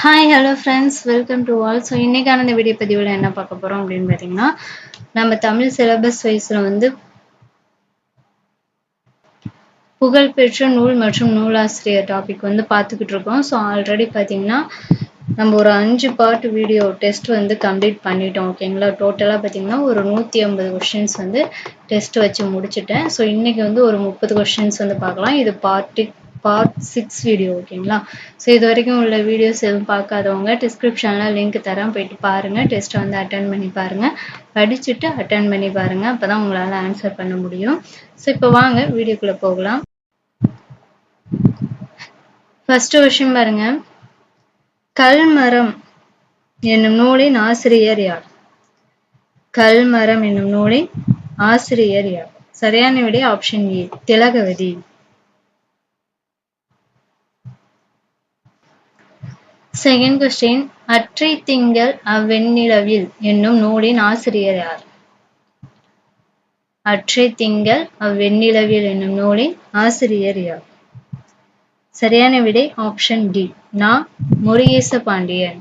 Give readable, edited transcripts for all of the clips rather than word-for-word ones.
Hi hello friends, welcome to all. So இன்றைக்கான இந்த video பதிவில் என்ன பார்க்க போகிறோம் அப்படின்னு பார்த்தீங்கன்னா, நம்ம தமிழ் சிலபஸ் வைஸில் வந்து புகழ்பெற்ற நூல் மற்றும் நூலாசிரியர் டாபிக் வந்து பார்த்துக்கிட்டு இருக்கோம். ஸோ ஆல்ரெடி பார்த்தீங்கன்னா நம்ம ஒரு 5 பார்ட் வீடியோ டெஸ்ட் வந்து கம்ப்ளீட் பண்ணிட்டோம். ஓகேங்களா? டோட்டலாக பார்த்தீங்கன்னா ஒரு 150 கொஷின்ஸ் வந்து டெஸ்ட் வச்சு முடிச்சுட்டேன். ஸோ இன்றைக்கி வந்து ஒரு 30 கொஷின்ஸ் வந்து பார்க்கலாம். இது பார்ட் 6 வீடியோ. ஓகேங்களா? ஸோ இது வரைக்கும் உள்ள வீடியோஸ் எதுவும் பார்க்காதவங்க டிஸ்கிரிப்ஷனில் லிங்க் தரேன், போயிட்டு பாருங்கள். டெஸ்ட்டை வந்து அட்டன் பண்ணி பாருங்கள், படிச்சுட்டு அட்டன் பண்ணி பாருங்கள். அப்போ தான் உங்களால் ஆன்சர் பண்ண முடியும். ஸோ இப்போ வாங்க வீடியோக்குள்ளே போகலாம். ஃபர்ஸ்ட் கொஷின் பாருங்க. கல்மரம் என்னும் நூலின் ஆசிரியர் யார்? கல்மரம் என்னும் நூலின் ஆசிரியர் யார்? சரியான விடை option A, Thilagavathi. Second question, அற்றை திங்கள் அவ்வெண்ணிலவில் என்னும் நூலின் ஆசிரியர் யார்? அற்றை திங்கள் அவ்வெண்ணிலவில் என்னும் நூலின் ஆசிரியர் யார்? சரியான விடை ஆப்ஷன் டி, நா. முருகேச பாண்டியன்.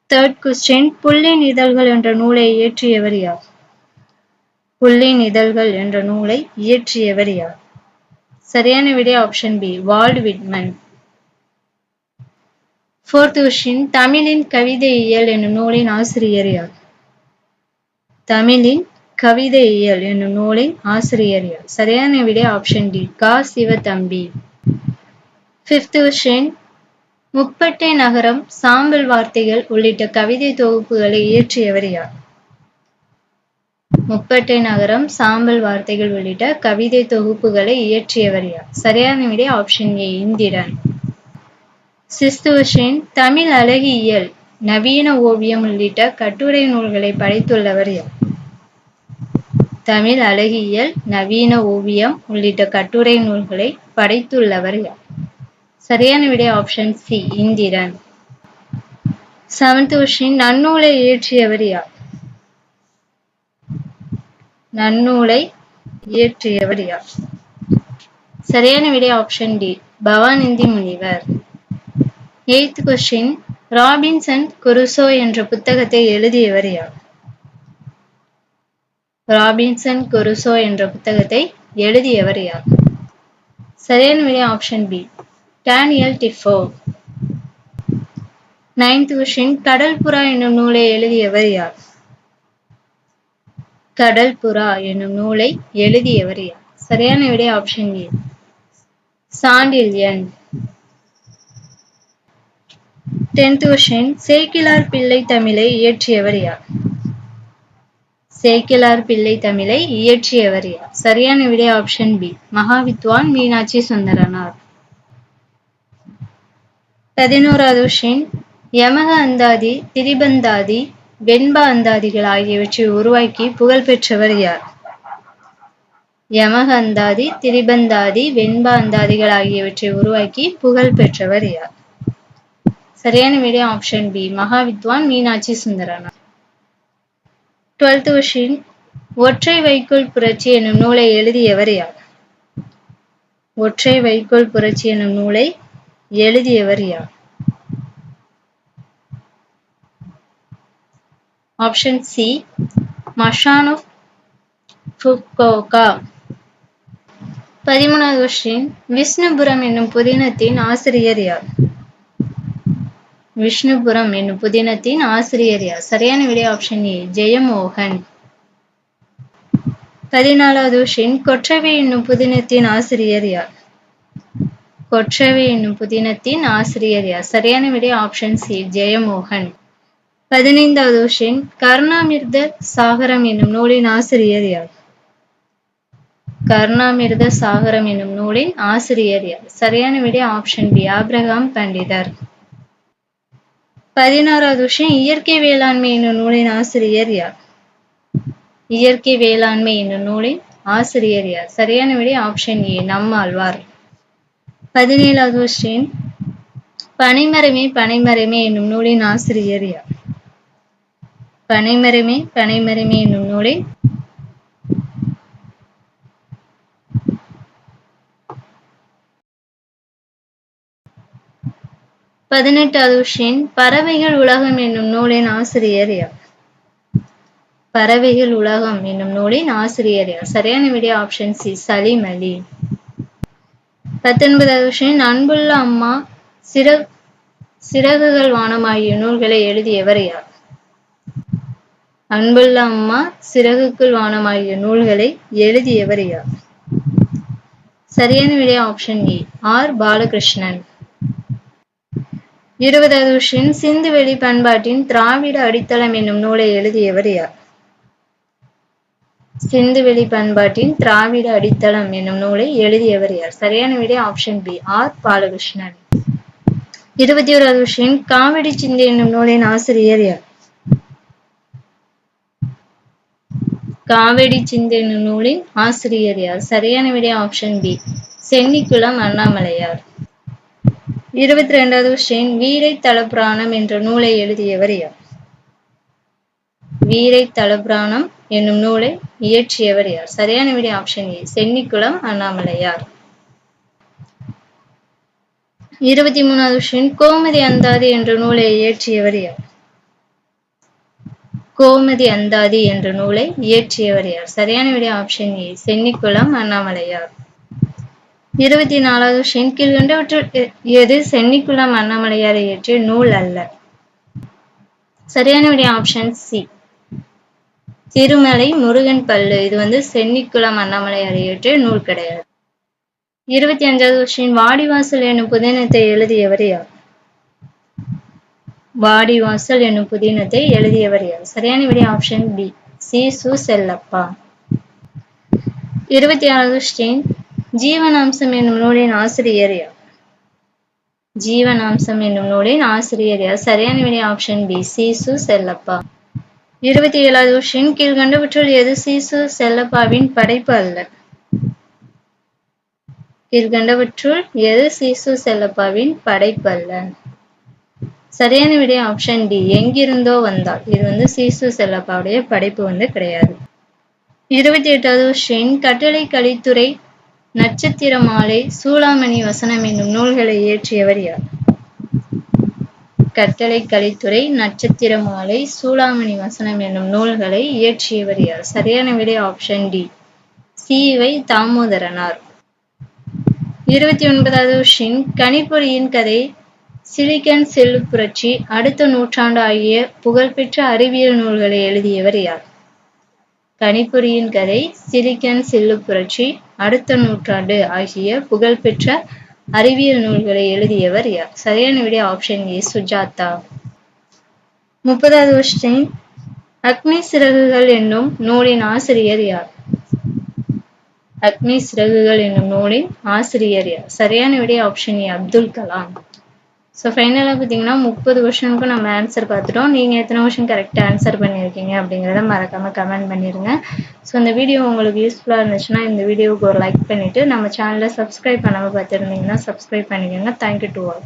தேர்ட் கொஸ்டின், புல்லின் இதழ்கள் என்ற நூலை இயற்றியவர் யார்? புல்லின் இதழ்கள் என்ற நூலை இயற்றியவர் யார்? சரியான விடை option B, Walt Whitman. Fourth question, தமிழின் கவிதையியல் என்னும் நூலின் ஆசிரியர் யார்? தமிழின் கவிதையியல் என்னும் நூலின் ஆசிரியர் யார்? சரியான விடை ஆப்ஷன் டி, கா. சிவத்தம்பி. ஃபிஃப்த் கொஸ்டின், முப்பட்டை நகரம், சாம்பல் வார்த்தைகள் உள்ளிட்ட கவிதை தொகுப்புகளை இயற்றியவர் யார்? முப்பட்டை நகரம், சாம்பல் வார்த்தைகள் உள்ளிட்ட கவிதை தொகுப்புகளை இயற்றியவர் யார்? சரியான விடை option A, Indiran. Sixth question, Tamil அழகியல், நவீன ஓவியம் உள்ளிட்ட கட்டுரை நூல்களை படைத்துள்ளவர் யார்? தமிழ் அழகியல், நவீன ஓவியம் உள்ளிட்ட கட்டுரை நூல்களை படைத்துள்ளவர் யார்? சரியான விடை option C, Indiran. Seventh question, நன்னூலை இயற்றியவர் யார்? நன்னூலை இயற்றியவர் யார்? சரியான விடை ஆப்ஷன் டி, பவானந்தி முனிவர். எய்த் கொஸ்டின், ராபின்சன் குருசோ என்ற புத்தகத்தை எழுதியவர் யார்? ராபின்சன் குருசோ என்ற புத்தகத்தை எழுதியவர் யார்? சரியான விடை option B, Daniel Defoe. Ninth question, கடல் புறா என்னும் நூலை எழுதியவர் யார்? கடல் புறா என்னும் நூலை எழுதியவர் யார்? சரியான விடை ஆப்ஷன் ஏ, சாண்டில்யன். டென்த் கொஸ்டின், சேக்கிழார் பிள்ளை தமிழை இயற்றியவர் யார்? சேக்கிழார் பிள்ளை தமிழை இயற்றியவர் யார்? சரியான விடை ஆப்ஷன் பி, மகாவித்வான் மீனாட்சி சுந்தரனார். 11வது கொஸ்டின், யமக அந்தாதி, திரிபந்தாதி, வெண்பா அந்தாதிகள் ஆகியவற்றை உருவாக்கி புகழ்பெற்றவர் யார்? யமக அந்தாதி, திரிபந்தாதி, வெண்பா அந்தாதிகள் ஆகியவற்றை உருவாக்கி புகழ் பெற்றவர் யார்? சரியான விடை option B, Mahavidwan Meenakshi Sundaranar. 12th question, ஒற்றை வைக்கோல் புரட்சி என்னும் நூலை எழுதியவர் யார்? ஒற்றை வைக்கோல் புரட்சி என்னும் நூலை எழுதியவர் யார்? Option C, Masanobu Fukuoka. 13வது கொஸ்டின், விஷ்ணுபுரம் என்னும் புதினத்தின் ஆசிரியர் யார்? விஷ்ணுபுரம் என்னும் புதினத்தின் ஆசிரியர் யார்? சரியான விடை ஆப்ஷன் ஏ, ஜெயமோகன். 14வது கொஸ்டின், கொற்றவை என்னும் புதினத்தின் ஆசிரியர் யார்? கொற்றவை என்னும் புதினத்தின் ஆசிரியர் யார்? சரியான விடை option C, Jeyamohan. 15வது question, Karunamirtha சாகரம் என்னும் நூலின் ஆசிரியர் யார்? கருணாமிர்த சாகரம் என்னும் நூலின் ஆசிரியர் யார்? சரியான விடை ஆப்ஷன் பி, ஆபிரகாம் பண்டிதர். 16வது கொஸ்டின், இயற்கை வேளாண்மை என்னும் நூலின் ஆசிரியர் யார்? இயற்கை வேளாண்மை என்னும் நூலின் ஆசிரியர் யார்? சரியான விடை ஆப்ஷன் ஏ, நம்மாழ்வார். 17வது கொஸ்டின், பனைமரமே பனைமரமே என்னும் நூலின் ஆசிரியர் யார்? பனைமரமே பனைமரமே என்னும் நூலின் 18வது கொஸ்டின் பறவைகள் உலகம் என்னும் நூலின் ஆசிரியர் யார்? பறவைகள் உலகம் என்னும் நூலின் ஆசிரியர் யார்? சரியான விடை ஆப்ஷன் சி சலீம் அலி. 19வது கொஸ்டின் அன்புள்ள அம்மா சிறகுகள் வானம் ஆகிய நூல்களை எழுதியவர் யார்? அன்புள்ள அம்மா சிறகுக்குள் வானம் ஆகிய நூல்களை எழுதியவர் யார்? சரியான விடை ஆப்ஷன் ஏ ஆர் பாலகிருஷ்ணன். 20வது கொஸ்டின் சிந்து வெளி பண்பாட்டின் திராவிட அடித்தளம் என்னும் நூலை எழுதியவர் யார்? சிந்து வெளி பண்பாட்டின் திராவிட அடித்தளம் என்னும் நூலை எழுதியவர் யார்? சரியான விடை ஆப்ஷன் பி ஆர் பாலகிருஷ்ணன். 21வது கொஸ்டின் காவடி சிந்து என்னும் நூலின் ஆசிரியர் யார்? காவடி சிந்து என்னும் நூலின் ஆசிரியர் யார்? சரியான விடை ஆப்ஷன் பி சென்னிக்குளம் அண்ணாமலையார். 22வது கொஸ்டின் வீரை தலபுராணம் என்ற நூலை எழுதியவர் யார்? வீரை தலபுராணம் என்னும் நூலை இயற்றியவர் யார்? சரியான விடை ஆப்ஷன் ஏ சென்னிக்குளம் அண்ணாமலையார். 23வது கொஸ்டின் கோமதி அந்தாதி என்ற நூலை இயற்றியவர் யார்? கோமதி அந்தாதி என்ற நூலை இயற்றியவர் யார்? சரியான விடை ஆப்ஷன் ஏ சென்னிக்குளம் அண்ணாமலையார். 24வது கொஸ்டின் கீழ்கண்டவற்றுள் எது சென்னிக்குளம் அண்ணாமலையார் இயற்றிய நூல் அல்ல? சரியான விடை ஆப்ஷன் சி திருமலை முருகன் பல்லு. இது சென்னிக்குளம் அண்ணாமலையார் இயற்றிய நூல் கிடையாது. 25வது கொஸ்டின் வாடிவாசல் என்னும் புதினத்தை எழுதியவர் யார்? வாடிவாசல் என்னும் புதினத்தை எழுதியவர் யார்? சரியான விடை ஆப்ஷன் பி சி சு செல்லப்பா. 26வது கொஸ்டின் ஜீவனாம்சம் என்னும் நூலின் ஆசிரியர் யார்? ஜீவனாம்சம் என்னும் நூலின் ஆசிரியர் யார்? சரியான விடை ஆப்ஷன் பி சி சு செல்லப்பா. 27வது கொஸ்டின் கீழ்கண்டவற்றுள் எது சி சு செல்லப்பாவின் படைப்பு அல்ல? கீழ்கண்டவற்றுள் எது சி சு செல்லப்பாவின் படைப்பு அல்ல? சரியான விடை ஆப்ஷன் டி எங்கிருந்தோ வந்தால். இது சி சு செல்லப்பாவுடைய படைப்பு கிடையாது. 28வது கொஸ்டின் கட்டளை கலித்துறை நட்சத்திர மாலை சூளாமணி வசனம் என்னும் நூல்களை இயற்றியவர் யார்? கட்டளை கலித்துறை நட்சத்திர மாலை சூளாமணி வசனம் என்னும் நூல்களை இயற்றியவர் யார்? சரியான விடை ஆப்ஷன் டி சி வை தாமோதரனார். 29வது கொஸ்டின் கணிப்பொறியின் கதை சிலிக்கன் செல்லு புரட்சி அடுத்த நூற்றாண்டு ஆகிய புகழ்பெற்ற அறிவியல் நூல்களை எழுதியவர் யார்? கணிப்பொறியின் கதை சிலிக்கன் செல்லு புரட்சி அடுத்த நூற்றாண்டு ஆகிய புகழ்பெற்ற அறிவியல் நூல்களை எழுதியவர் யார்? சரியான விடை ஆப்ஷன் ஏ சுஜாதா. 30வது கொஸ்டின் அக்னி சிறகுகள் என்னும் நூலின் ஆசிரியர் யார்? அக்னி சிறகுகள் என்னும் நூலின் ஆசிரியர் யார்? சரியான விடை ஆப்ஷன் ஏ அப்துல் கலாம். ஸோ ஃபைனலாக பார்த்தீங்கன்னா 30 கொஸ்டினுக்கும் நம்ம ஆன்சர் பார்த்துட்டோம். நீங்கள் எத்தனை கொஸ்டின் கரெக்டாக ஆன்சர் பண்ணியிருக்கீங்க அப்படிங்கிறத மறக்காமல் கமெண்ட் பண்ணிடுங்க. ஸோ இந்த வீடியோ உங்களுக்கு யூஸ்ஃபுல்லாக இருந்துச்சுன்னா இந்த வீடியோவுக்கு ஒரு லைக் பண்ணிவிட்டு நம்ம சேனலை சப்ஸ்கிரைப் பண்ணாமல் பார்த்துருந்தீங்கன்னா சப்ஸ்கிரைப் பண்ணிக்கோங்க. Thank you to all.